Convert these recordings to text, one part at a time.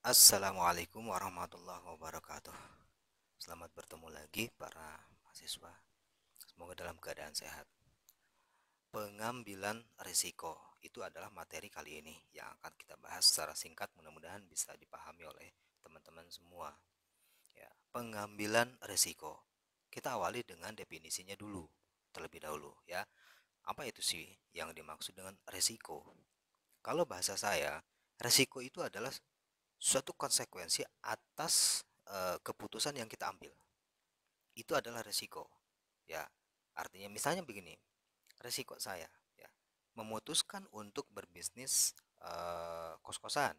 Assalamualaikum warahmatullahi wabarakatuh. Selamat bertemu lagi para mahasiswa. Semoga dalam keadaan sehat. Pengambilan risiko itu adalah materi kali ini yang akan kita bahas secara singkat, mudah-mudahan bisa dipahami oleh teman-teman semua. Ya, pengambilan risiko. Kita awali dengan definisinya dulu, terlebih dahulu ya. Apa itu sih yang dimaksud dengan risiko? Kalau bahasa saya, risiko itu adalah suatu konsekuensi atas keputusan yang kita ambil. Itu adalah resiko. Ya, artinya misalnya begini, resiko saya ya memutuskan untuk berbisnis kos-kosan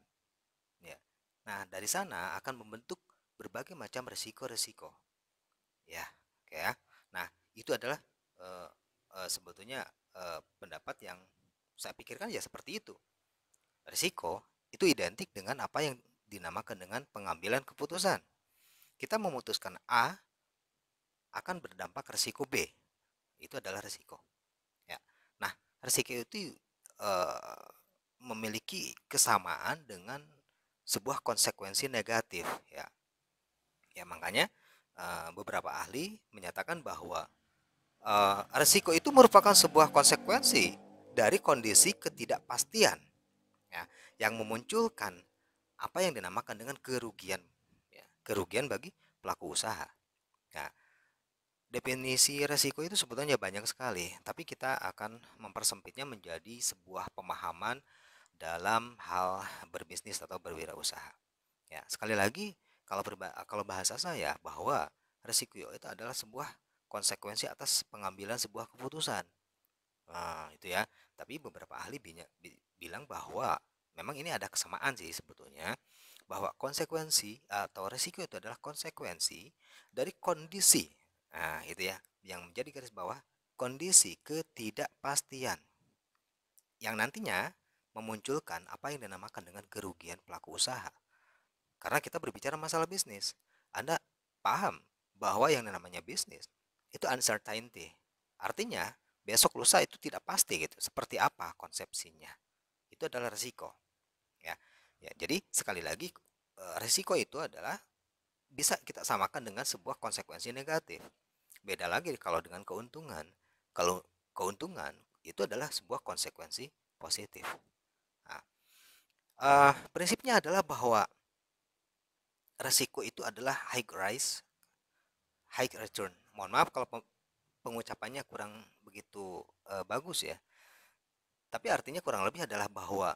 ya. Nah, dari sana akan membentuk berbagai macam resiko-resiko ya. Oke ya. Nah, itu adalah eh, sebetulnya pendapat yang saya pikirkan ya seperti itu. Risiko itu identik dengan apa yang dinamakan dengan pengambilan keputusan. Kita memutuskan A akan berdampak resiko B. Itu adalah resiko. Ya. Nah, resiko itu eh, memiliki kesamaan dengan sebuah konsekuensi negatif. Ya, ya makanya beberapa ahli menyatakan bahwa resiko itu merupakan sebuah konsekuensi dari kondisi ketidakpastian, ya, yang memunculkan apa yang dinamakan dengan kerugian, ya, kerugian bagi pelaku usaha. Nah, definisi resiko itu sebetulnya banyak sekali, tapi kita akan mempersempitnya menjadi sebuah pemahaman dalam hal berbisnis atau berwirausaha. Ya, sekali lagi kalau bahasa saya bahwa resiko itu adalah sebuah konsekuensi atas pengambilan sebuah keputusan. Nah, itu ya. Tapi beberapa ahli bilang bahwa memang ini ada kesamaan sih sebetulnya, bahwa konsekuensi atau resiko itu adalah konsekuensi dari kondisi. Nah, itu ya, yang menjadi garis bawah kondisi ketidakpastian yang nantinya memunculkan apa yang dinamakan dengan kerugian pelaku usaha. Karena kita berbicara masalah bisnis. Anda paham bahwa yang namanya bisnis itu uncertainty. Artinya, besok lusa itu tidak pasti gitu. Seperti apa konsepsinya? Itu adalah risiko, ya. Ya, jadi sekali lagi risiko itu adalah bisa kita samakan dengan sebuah konsekuensi negatif. Beda lagi kalau dengan keuntungan. Kalau keuntungan itu adalah sebuah konsekuensi positif. Nah, prinsipnya adalah bahwa resiko itu adalah high risk, high return. Mohon maaf kalau pengucapannya kurang begitu bagus ya. Tapi artinya kurang lebih adalah bahwa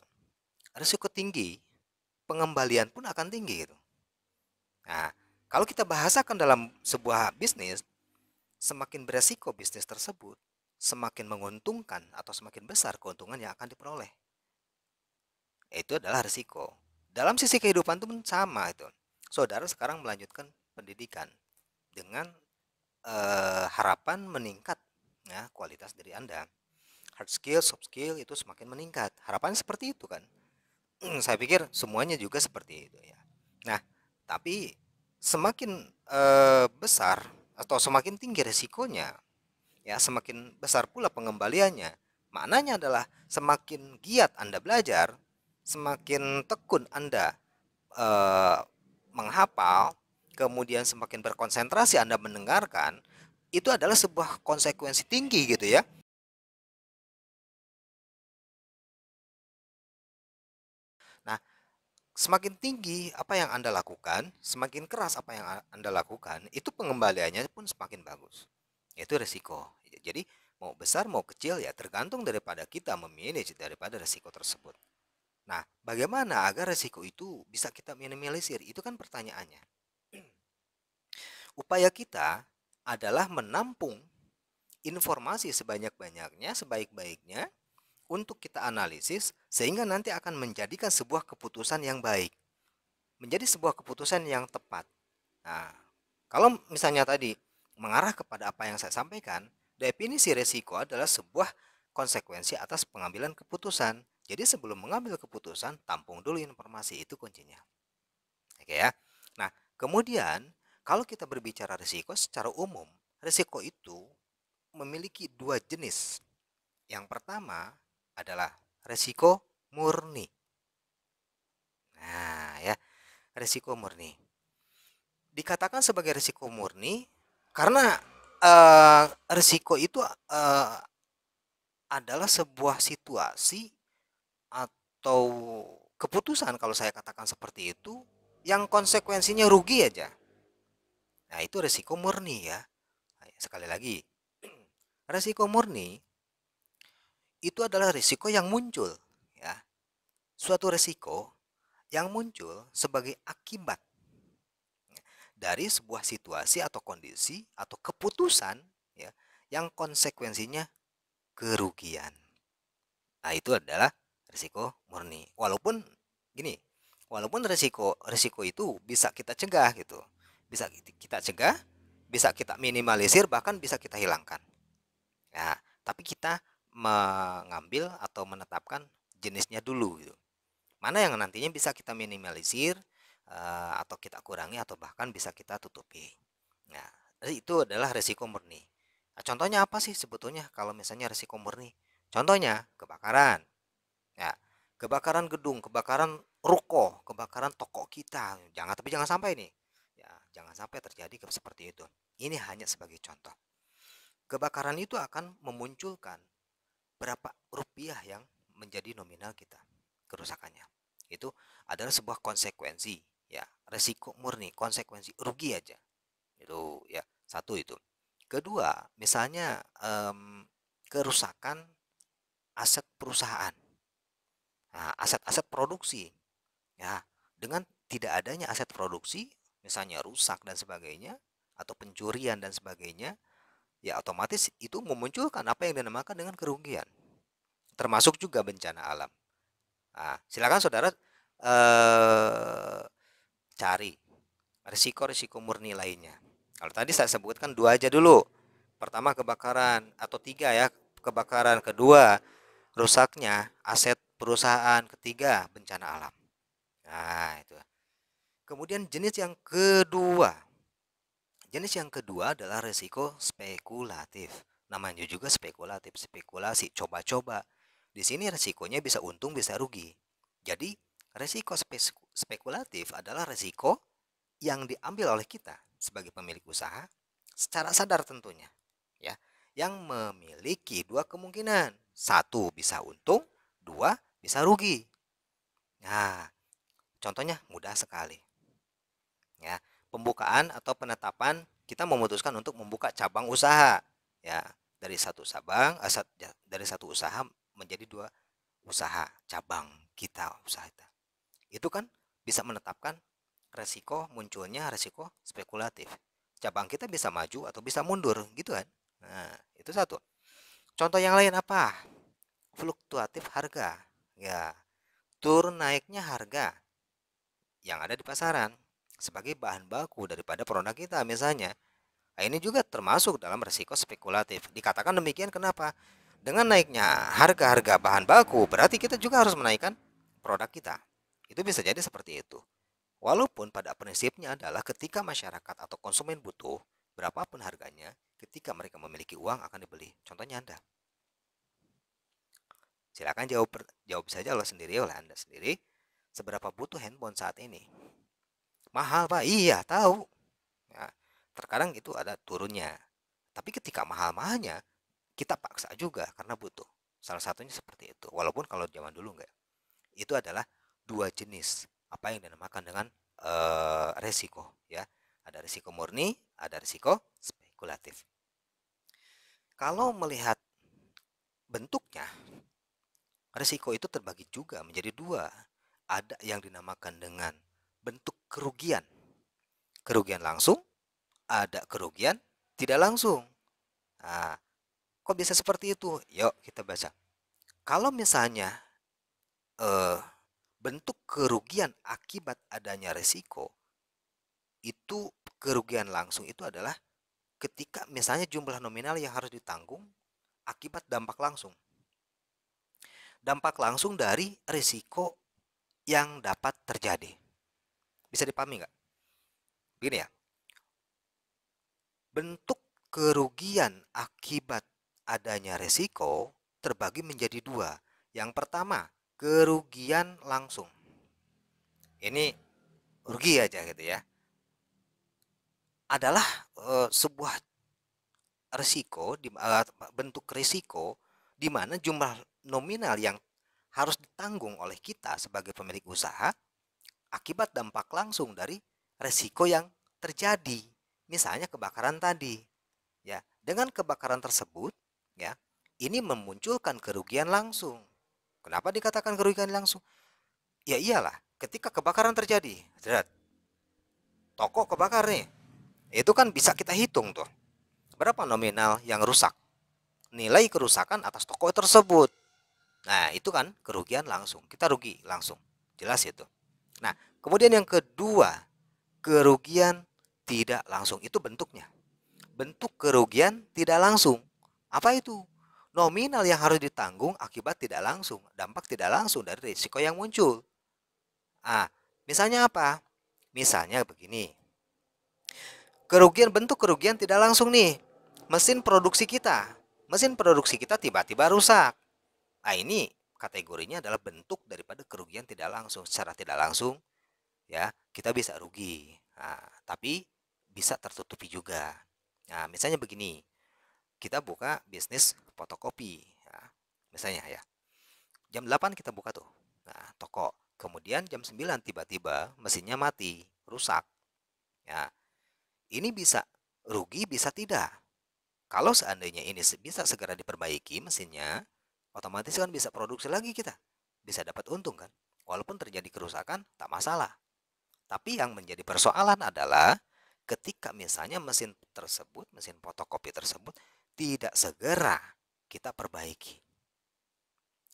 risiko tinggi, pengembalian pun akan tinggi gitu. Nah, kalau kita bahasakan dalam sebuah bisnis, semakin beresiko bisnis tersebut, semakin menguntungkan atau semakin besar keuntungan yang akan diperoleh. Itu adalah risiko. Dalam sisi kehidupan itu pun sama itu. Saudara sekarang melanjutkan pendidikan dengan harapan meningkat ya kualitas diri Anda. Hard skill, soft skill itu semakin meningkat. Harapannya seperti itu kan. Saya pikir semuanya juga seperti itu ya. Nah, tapi semakin besar atau semakin tinggi resikonya, ya semakin besar pula pengembaliannya. Maknanya adalah semakin giat Anda belajar, semakin tekun Anda eh, menghafal, kemudian semakin berkonsentrasi Anda mendengarkan, itu adalah sebuah konsekuensi tinggi gitu ya. Nah, semakin tinggi apa yang Anda lakukan, semakin keras apa yang Anda lakukan, itu pengembaliannya pun semakin bagus. Itu resiko. Jadi mau besar mau kecil ya tergantung daripada kita memanage daripada resiko tersebut. Nah, bagaimana agar resiko itu bisa kita minimalisir? Itu kan pertanyaannya. Upaya kita adalah menampung informasi sebanyak-banyaknya, sebaik-baiknya untuk kita analisis sehingga nanti akan menjadikan sebuah keputusan yang baik, menjadi sebuah keputusan yang tepat. Nah, kalau misalnya tadi mengarah kepada apa yang saya sampaikan, definisi resiko adalah sebuah konsekuensi atas pengambilan keputusan. Jadi sebelum mengambil keputusan, tampung dulu informasi, itu kuncinya. Oke ya. Nah, kemudian kalau kita berbicara risiko secara umum, risiko itu memiliki dua jenis. Yang pertama adalah risiko murni. Nah, ya. Resiko murni. Dikatakan sebagai resiko murni karena resiko itu adalah sebuah situasi atau keputusan, kalau saya katakan seperti itu, yang konsekuensinya rugi aja. Nah, itu resiko murni ya. Nah, sekali lagi, resiko murni itu adalah risiko yang muncul ya. Suatu resiko yang muncul sebagai akibat dari sebuah situasi atau kondisi atau keputusan ya yang konsekuensinya kerugian. Nah, itu adalah risiko murni. Walaupun gini, walaupun risiko itu bisa kita cegah gitu. Bisa kita cegah, bisa kita minimalisir, bahkan bisa kita hilangkan. Ya, tapi kita mengambil atau menetapkan jenisnya dulu gitu. Mana yang nantinya bisa kita minimalisir atau kita kurangi atau bahkan bisa kita tutupi. Nah, itu adalah risiko murni. Nah, contohnya apa sih sebetulnya kalau misalnya risiko murni? Contohnya kebakaran. Ya, kebakaran gedung, kebakaran ruko, kebakaran toko kita. Jangan sampai nih. Ya, jangan sampai terjadi seperti itu. Ini hanya sebagai contoh. Kebakaran itu akan memunculkan berapa rupiah yang menjadi nominal kita kerusakannya. Itu adalah sebuah konsekuensi, ya, resiko murni, konsekuensi rugi aja. Itu ya, satu itu. Kedua, misalnya kerusakan aset perusahaan. Nah, aset-aset produksi. Ya, dengan tidak adanya aset produksi, misalnya rusak dan sebagainya atau pencurian dan sebagainya, ya otomatis itu memunculkan apa yang dinamakan dengan kerugian. Termasuk juga bencana alam. Nah, silakan saudara cari risiko-risiko murni lainnya. Kalau tadi saya sebutkan dua aja dulu. Pertama kebakaran atau tiga ya, kebakaran. Kedua rusaknya aset perusahaan. Ketiga bencana alam. Nah, itu. Kemudian jenis yang kedua adalah risiko spekulatif. Namanya juga spekulatif, spekulasi, coba-coba. Di sini risikonya bisa untung, bisa rugi. Jadi, risiko spekulatif adalah risiko yang diambil oleh kita sebagai pemilik usaha secara sadar tentunya, ya. Yang memiliki dua kemungkinan. Satu bisa untung, dua bisa rugi. Nah, contohnya mudah sekali. Ya, pembukaan atau penetapan kita memutuskan untuk membuka cabang usaha. Ya, dari satu cabang, dari satu usaha menjadi dua usaha cabang kita usaha kita. Itu kan bisa menetapkan resiko munculnya resiko spekulatif. Cabang kita bisa maju atau bisa mundur, gitu kan? Nah, itu satu. Contoh yang lain apa? Fluktuatif harga. Ya, turun naiknya harga yang ada di pasaran sebagai bahan baku daripada produk kita misalnya. Nah, ini juga termasuk dalam resiko spekulatif. Dikatakan demikian kenapa? Dengan naiknya harga-harga bahan baku, berarti kita juga harus menaikkan produk kita. Itu bisa jadi seperti itu. Walaupun pada prinsipnya adalah ketika masyarakat atau konsumen butuh, berapapun harganya, ketika mereka memiliki uang akan dibeli. Contohnya Anda. Silakan jawab saja oleh Anda sendiri. Seberapa butuh handphone saat ini? Mahal, Pak. Iya, tahu. Ya, terkadang itu ada turunnya. Tapi ketika mahal-mahalnya, kita paksa juga karena butuh. Salah satunya seperti itu. Walaupun kalau zaman dulu enggak. Itu adalah dua jenis apa yang dinamakan dengan resiko, ya. Ada risiko murni, ada risiko spekulatif. Kalau melihat bentuknya, risiko itu terbagi juga menjadi dua. Ada yang dinamakan dengan bentuk kerugian. Kerugian langsung, ada kerugian tidak langsung. Nah, kok bisa seperti itu? Yuk kita baca. Kalau misalnya eh, bentuk kerugian akibat adanya risiko, itu kerugian langsung itu adalah ketika misalnya jumlah nominal yang harus ditanggung akibat dampak langsung. Dampak langsung dari risiko yang dapat terjadi. Bisa dipahami nggak? Begini ya, bentuk kerugian akibat adanya risiko terbagi menjadi dua. Yang pertama, kerugian langsung. Ini rugi aja gitu ya, adalah sebuah risiko bentuk risiko di mana jumlah nominal yang harus ditanggung oleh kita sebagai pemilik usaha akibat dampak langsung dari risiko yang terjadi. Misalnya kebakaran tadi, ya. Dengan kebakaran tersebut, ya, ini memunculkan kerugian langsung. Kenapa dikatakan kerugian langsung? Ya iyalah, ketika kebakaran terjadi, toko kebakar nih, itu kan bisa kita hitung tuh. Berapa nominal yang rusak? Nilai kerusakan atas toko tersebut. Nah, itu kan kerugian langsung. Kita rugi langsung. Jelas itu. Nah, kemudian yang kedua, kerugian tidak langsung. Itu bentuknya. Bentuk kerugian tidak langsung. Apa itu? Nominal yang harus ditanggung akibat tidak langsung, dampak tidak langsung dari risiko yang muncul. Ah, misalnya apa? Misalnya begini. Bentuk kerugian tidak langsung nih. Mesin produksi kita. Mesin produksi kita tiba-tiba rusak. Nah, ini kategorinya adalah bentuk daripada kerugian tidak langsung. Secara tidak langsung, ya, kita bisa rugi. Nah, tapi bisa tertutupi juga. Nah, misalnya begini, kita buka bisnis fotokopi, ya, misalnya ya. Jam 8 kita buka tuh. Nah, toko. Kemudian jam 9 tiba-tiba mesinnya mati, rusak. Ya, ini bisa rugi, bisa tidak. Kalau seandainya ini bisa segera diperbaiki mesinnya, otomatis kan bisa produksi lagi kita. Bisa dapat untung kan. Walaupun terjadi kerusakan, tak masalah. Tapi yang menjadi persoalan adalah ketika misalnya mesin tersebut, mesin fotokopi tersebut tidak segera kita perbaiki.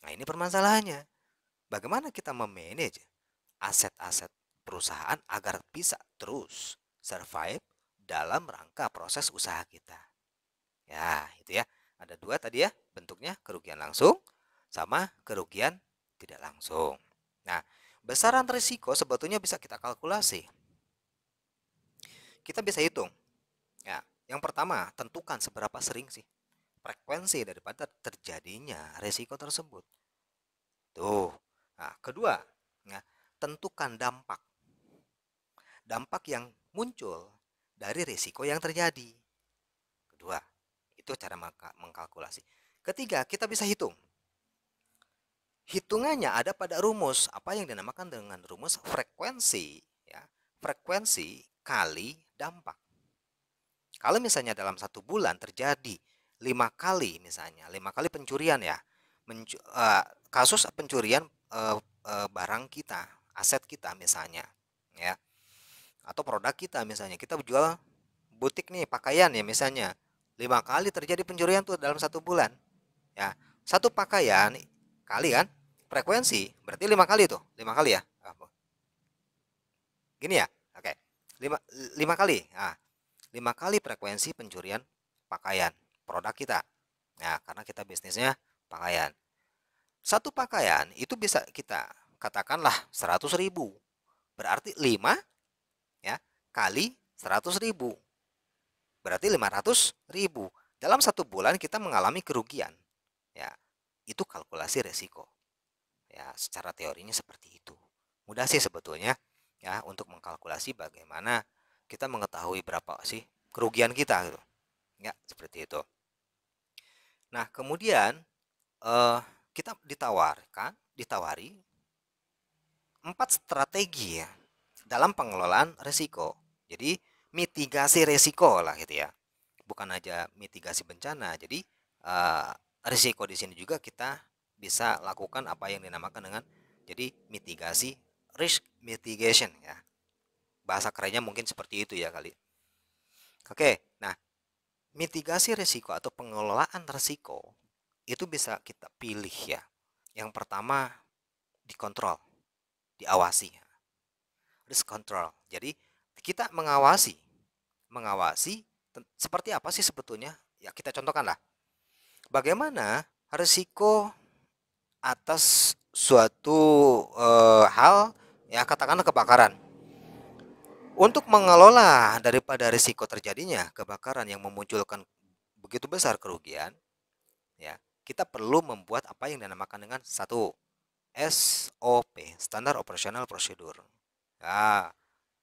Nah, ini permasalahannya. Bagaimana kita memanage aset-aset perusahaan agar bisa terus survive dalam rangka proses usaha kita. Ya, itu ya. Ada dua tadi ya, bentuknya kerugian langsung sama kerugian tidak langsung. Nah, besaran risiko sebetulnya bisa kita kalkulasi. Kita bisa hitung. Ya, yang pertama, tentukan seberapa sering sih frekuensi daripada terjadinya risiko tersebut. Tuh. Nah, kedua, ya, tentukan dampak. Dampak yang muncul dari risiko yang terjadi. Kedua, itu cara mengkalkulasi. Ketiga, kita bisa hitung. Hitungannya ada pada rumus, apa yang dinamakan dengan rumus frekuensi, ya. Frekuensi kali dampak. Kalau misalnya dalam satu bulan terjadi 5 kali, misalnya 5 kali pencurian ya, kasus pencurian barang kita, aset kita misalnya, ya, atau produk kita misalnya, kita jual butik nih pakaian ya misalnya, 5 kali terjadi pencurian tuh dalam satu bulan, ya, satu pakaian kali kan frekuensi berarti 5 kali tuh, 5 kali ya, gini ya, oke, lima 5 kali, nah, 5 kali frekuensi pencurian pakaian produk kita. Nah, karena kita bisnisnya pakaian. Satu pakaian itu bisa kita katakanlah 100.000. Berarti 5 ya kali 100.000. Berarti 500.000. Dalam satu bulan kita mengalami kerugian. Ya, itu kalkulasi resiko. Ya, secara teorinya seperti itu. Mudah sih sebetulnya ya untuk mengkalkulasi bagaimana kita mengetahui berapa sih kerugian kita gitu. Ya, seperti itu. Nah, kemudian eh, kita ditawari 4 strategi ya dalam pengelolaan risiko. Jadi mitigasi risiko lah gitu ya. Bukan aja mitigasi bencana. Jadi eh, risiko di sini juga kita bisa lakukan apa yang dinamakan dengan jadi mitigasi, risk mitigation ya. Bahasa kerennya mungkin seperti itu ya kali. Oke, nah mitigasi risiko atau pengelolaan risiko itu bisa kita pilih ya. Yang pertama dikontrol, diawasi. Risk control. Jadi kita mengawasi seperti apa sih sebetulnya? Ya kita contohkan lah. Bagaimana risiko atas suatu hal ya katakanlah kebakaran. Untuk mengelola daripada risiko terjadinya kebakaran yang memunculkan begitu besar kerugian, ya kita perlu membuat apa yang dinamakan dengan satu SOP, Standar Operational Procedure. Ya,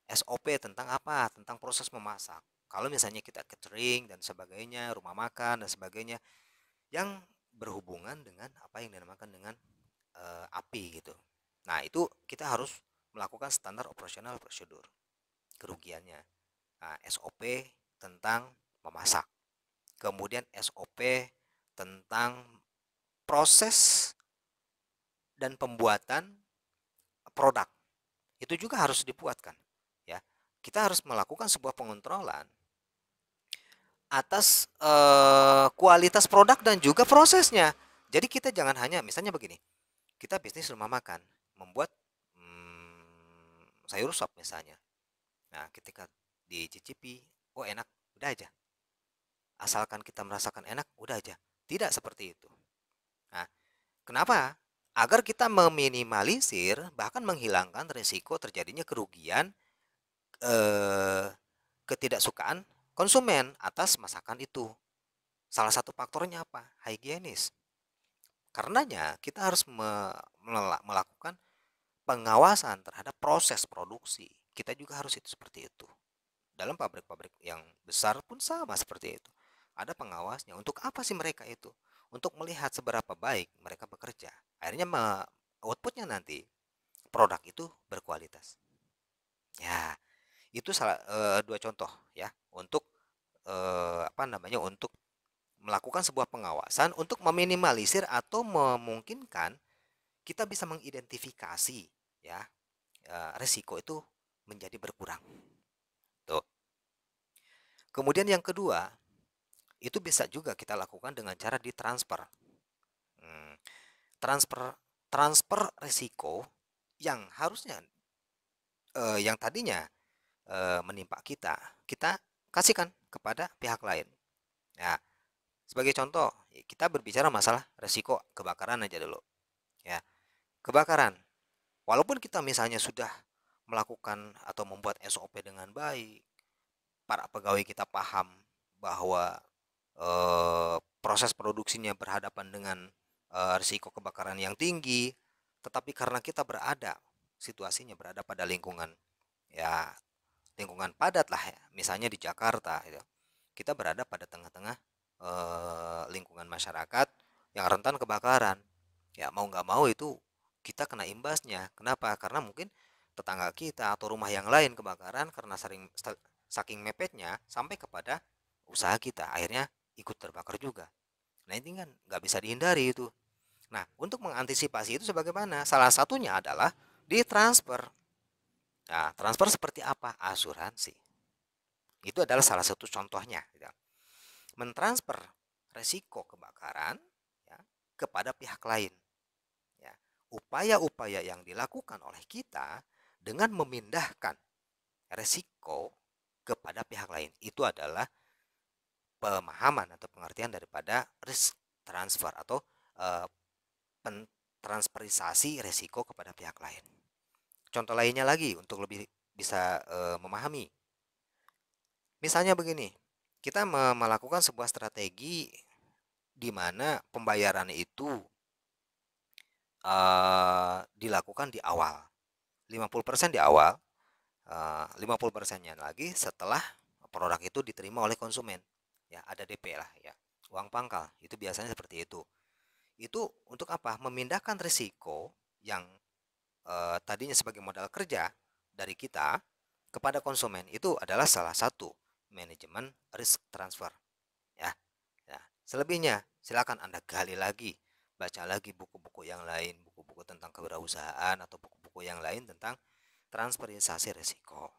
SOP tentang apa? Tentang proses memasak. Kalau misalnya kita catering dan sebagainya, rumah makan dan sebagainya yang berhubungan dengan apa yang dinamakan dengan api gitu. Nah, itu kita harus melakukan standar operasional prosedur kerugiannya. Nah, SOP tentang memasak. Kemudian SOP tentang proses dan pembuatan produk. Itu juga harus dibuatkan, ya. Kita harus melakukan sebuah pengontrolan atas kualitas produk dan juga prosesnya. Jadi kita jangan hanya misalnya begini, kita bisnis rumah makan, membuat sayur sop misalnya. Nah, ketika dicicipi, oh enak, udah aja. Asalkan kita merasakan enak, udah aja. Tidak seperti itu. Nah, kenapa? Agar kita meminimalisir bahkan menghilangkan risiko terjadinya kerugian eh, ketidaksukaan konsumen atas masakan itu. Salah satu faktornya apa? Higienis. Karenanya kita harus melakukan pengawasan terhadap proses produksi. Kita juga harus itu seperti itu. Dalam pabrik-pabrik yang besar pun sama seperti itu. Ada pengawasnya. Untuk apa sih mereka itu? Untuk melihat seberapa baik mereka bekerja. Akhirnya outputnya nanti produk itu berkualitas. Ya, itu salah dua contoh ya untuk apa namanya untuk melakukan sebuah pengawasan untuk meminimalisir atau memungkinkan kita bisa mengidentifikasi ya risiko itu menjadi berkurang. Tuh. Kemudian yang kedua, itu bisa juga kita lakukan dengan cara ditransfer. Hmm, transfer transfer risiko yang harusnya yang tadinya menimpa kita, kita kasihkan kepada pihak lain. Ya, sebagai contoh, kita berbicara masalah risiko kebakaran aja dulu. Ya, kebakaran. Walaupun kita misalnya sudah melakukan atau membuat SOP dengan baik, para pegawai kita paham bahwa proses produksinya berhadapan dengan risiko kebakaran yang tinggi, tetapi karena kita situasinya berada pada lingkungan ya lingkungan padat lah ya, misalnya di Jakarta gitu. Kita berada pada tengah-tengah lingkungan masyarakat yang rentan kebakaran. Ya mau nggak mau itu kita kena imbasnya. Kenapa? Karena mungkin tetangga kita atau rumah yang lain kebakaran karena saking mepetnya sampai kepada usaha kita. Akhirnya ikut terbakar juga. Nah ini kan nggak bisa dihindari itu. Nah untuk mengantisipasi itu sebagaimana? Salah satunya adalah ditransfer. Nah transfer seperti apa? Asuransi. Itu adalah salah satu contohnya. Gitu. Mentransfer resiko kebakaran ya, kepada pihak lain. Ya. Upaya-upaya yang dilakukan oleh kita dengan memindahkan resiko kepada pihak lain itu adalah pemahaman atau pengertian daripada risk transfer atau eh, transferisasi resiko kepada pihak lain. Contoh lainnya lagi untuk lebih bisa memahami. Misalnya begini, kita melakukan sebuah strategi di mana pembayaran itu dilakukan di awal. 50% di awal, 50%-nya lagi setelah produk itu diterima oleh konsumen. Ya, ada DP lah ya. Uang pangkal, itu biasanya seperti itu. Itu untuk apa? Memindahkan risiko yang tadinya sebagai modal kerja dari kita kepada konsumen. Itu adalah salah satu manajemen risk transfer. Ya, ya. Selebihnya silakan Anda gali lagi, baca lagi buku-buku yang lain, buku-buku tentang kewirausahaan atau buku-buku yang lain tentang transferisasi risiko.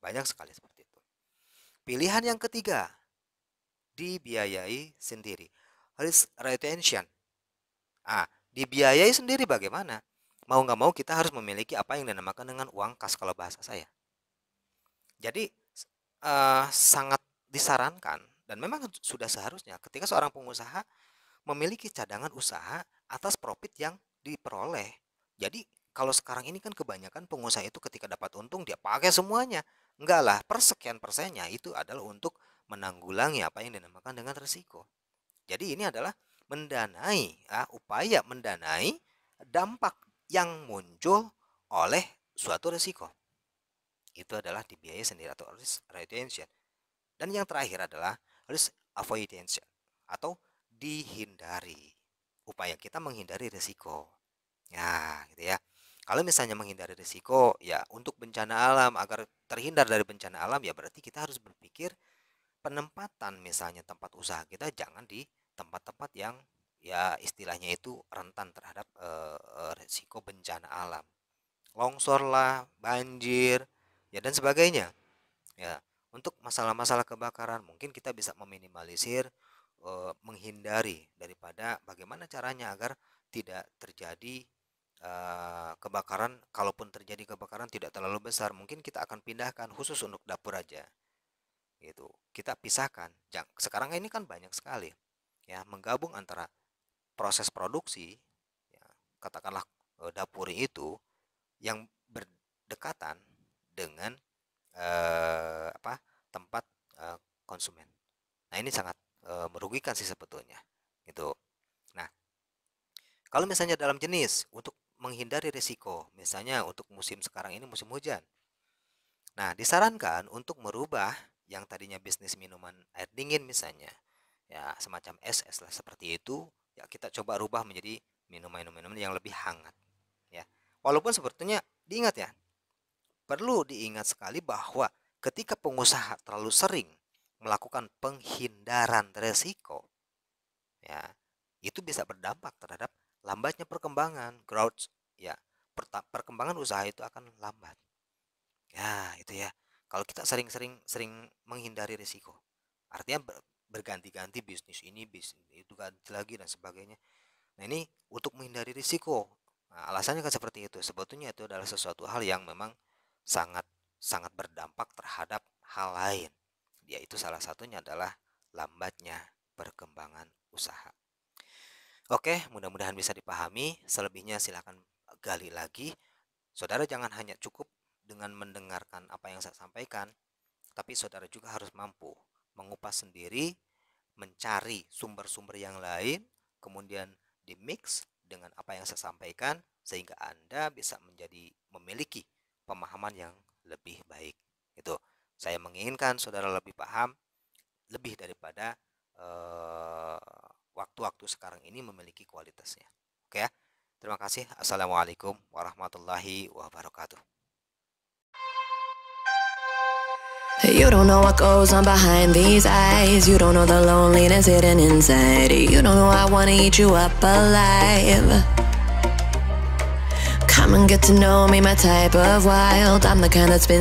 Banyak sekali seperti itu. Pilihan yang ketiga, dibiayai sendiri. Risk retention. Dibiayai sendiri bagaimana? Mau nggak mau kita harus memiliki apa yang dinamakan dengan uang kas kalau bahasa saya. Jadi sangat disarankan dan memang sudah seharusnya ketika seorang pengusaha memiliki cadangan usaha atas profit yang diperoleh. Jadi kalau sekarang ini kan kebanyakan pengusaha itu ketika dapat untung dia pakai semuanya. Enggak lah, persekian persennya itu adalah untuk menanggulangi apa yang dinamakan dengan risiko. Jadi ini adalah mendanai, upaya mendanai dampak yang muncul oleh suatu risiko. itu adalah dibiayai sendiri atau risk retention. Dan yang terakhir adalah risk avoidance atau dihindari. Upaya kita menghindari risiko. Ya, gitu ya. Kalau misalnya menghindari risiko, ya untuk bencana alam, agar terhindar dari bencana alam, ya berarti kita harus berpikir penempatan misalnya tempat usaha kita jangan di tempat-tempat yang ya istilahnya itu rentan terhadap risiko bencana alam. Longsor lah, banjir, ya dan sebagainya. Ya, untuk masalah-masalah kebakaran mungkin kita bisa meminimalisir, menghindari daripada bagaimana caranya agar tidak terjadi kebakaran. Kalaupun terjadi kebakaran tidak terlalu besar, mungkin kita akan pindahkan khusus untuk dapur aja. Gitu. Kita pisahkan. Sekarang ini kan banyak sekali ya menggabung antara proses produksi, ya, katakanlah dapur itu yang berdekatan dengan tempat konsumen. Nah, ini sangat merugikan sih sebetulnya. Gitu. Nah, kalau misalnya dalam jenis untuk menghindari risiko, misalnya untuk musim sekarang ini musim hujan. Nah, disarankan untuk merubah yang tadinya bisnis minuman air dingin misalnya, ya semacam es lah seperti itu, ya kita coba rubah menjadi minuman yang lebih hangat, ya. Walaupun sebetulnya diingat ya, perlu diingat sekali bahwa ketika pengusaha terlalu sering melakukan penghindaran risiko, ya itu bisa berdampak terhadap lambatnya perkembangan growth, ya perkembangan usaha itu akan lambat. Ya, itu ya. Kalau kita sering menghindari risiko, artinya berganti-ganti bisnis ini, bisnis itu ganti lagi dan sebagainya. Nah, ini untuk menghindari risiko. Nah, alasannya kan seperti itu. Sebetulnya itu adalah sesuatu hal yang memang sangat sangat berdampak terhadap hal lain. Yaitu salah satunya adalah lambatnya perkembangan usaha. Oke, mudah-mudahan bisa dipahami. Selebihnya silakan gali lagi. Saudara jangan hanya cukup dengan mendengarkan apa yang saya sampaikan, tapi saudara juga harus mampu mengupas sendiri, mencari sumber-sumber yang lain, kemudian dimix dengan apa yang saya sampaikan, sehingga Anda bisa memiliki pemahaman yang lebih baik. Itu saya menginginkan saudara lebih paham, lebih daripada waktu-waktu sekarang ini memiliki kualitasnya. Oke ya. Terima kasih. Assalamualaikum warahmatullahi wabarakatuh. You don't know what goes on behind these eyes. You don't know the loneliness hidden inside. You don't know I wanna eat you up alive. Come and get to know me, my type of wild. I'm the kind that's been